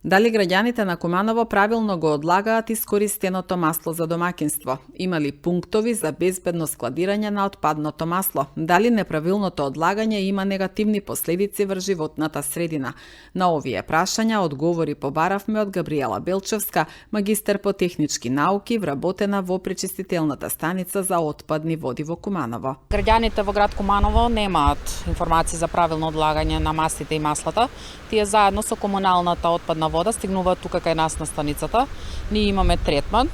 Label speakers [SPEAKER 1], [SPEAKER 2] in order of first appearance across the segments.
[SPEAKER 1] Дали граѓаните на Куманово правилно го одлагаат искористеното масло за домаќинство? Има ли пунктови за безбедно складирање на отпадното масло? Дали неправилното одлагање има негативни последици врз животната средина? На овие прашања одговори побаравме од Габриела Белчевска, магистер по технички науки, вработена во пречистителната станица за отпадни води во Куманово.
[SPEAKER 2] Граѓаните во град Куманово немаат информации за правилно одлагање на мастите и маслата. Тие заедно со комуналната отпадна вода стигнуваат тука кај нас на станицата. Ние имаме третман,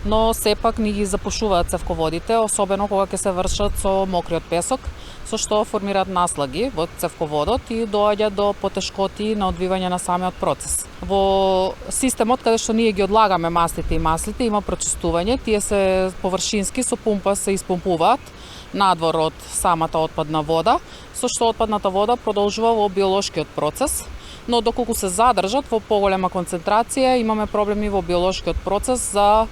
[SPEAKER 2] но сепак ни ги запушуваат цевководите, особено кога ќе се вршат со мокриот песок, со што формираат наслаги во цевководот и доаѓа до потешкоти на одвивање на самиот процес. Во системот каде што ние ги одлагаме мастите и маслите има прочистување, тие се површински со пумпа се испумпуваат надвор од самата отпадна вода, со што отпадната вода продолжува во биолошкиот процес, но доколку се задржат во поголема концентрација, имаме проблеми во биолошкиот процес за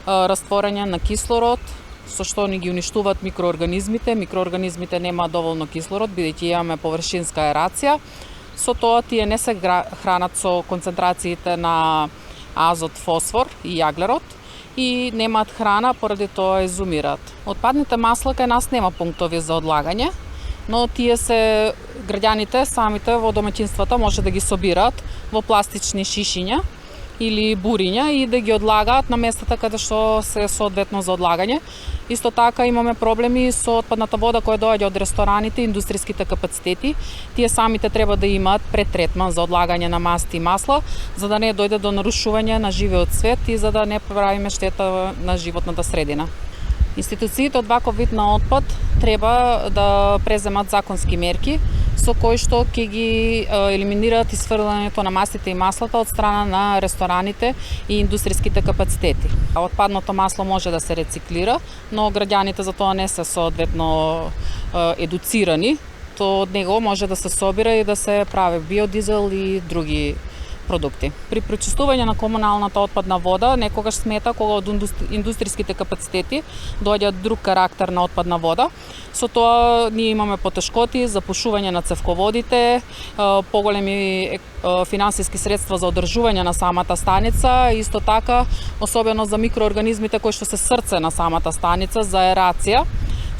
[SPEAKER 2] растворење на кислород, со што ни ги уништуваат микроорганизмите. Микроорганизмите немаат доволно кислород, бидејќи имаме површинска ерација. Со тоа тие не се хранат со концентрациите на азот, фосфор и јаглерод и немаат храна, поради тоа изумираат. Отпадните масла кај нас нема пунктови за одлагање, но тие се граѓаните самите во домаќинствата може да ги собираат во пластични шишиња или буриња и да ги одлагаат на местата каде што се соодветно за одлагање. Исто така имаме проблеми со отпадната вода која доаѓа од рестораните, индустријските капацитети. Тие самите треба да имаат претретман за одлагање на масти и масла, за да не дојде до нарушување на живиот свет и за да не правиме штета на животната средина. Институциите од ваков вид на отпад треба да преземат законски мерки со кои што ќе ги елиминираат исфрлањето на мастите и маслата од страна на рестораните и индустријските капацитети. Отпадното масло може да се рециклира, но граѓаните за тоа не се соодветно едуцирани. То од него може да се собира и да се прави биодизел и други продукти. При пречистување на комуналната отпадна вода некогаш смета кога од индустријските капацитети доаѓа друг карактер на отпадна вода. Со тоа ние имаме потешкоти, запушување на цевководите, поголеми финансиски средства за одржување на самата станица, исто така особено за микроорганизмите кои што се срце на самата станица, за ерација.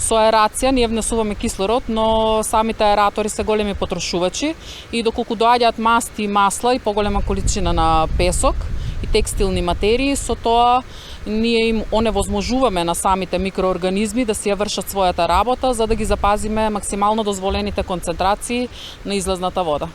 [SPEAKER 2] Со ерација ние внесуваме кислород, но самите аератори се големи потрошувачи и доколку доаѓаат масти и масла и поголема количина на песок и текстилни материи, со тоа ние им оневозможуваме на самите микроорганизми да си ја вршат својата работа, за да ги запазиме максимално дозволените концентрации на излезната вода.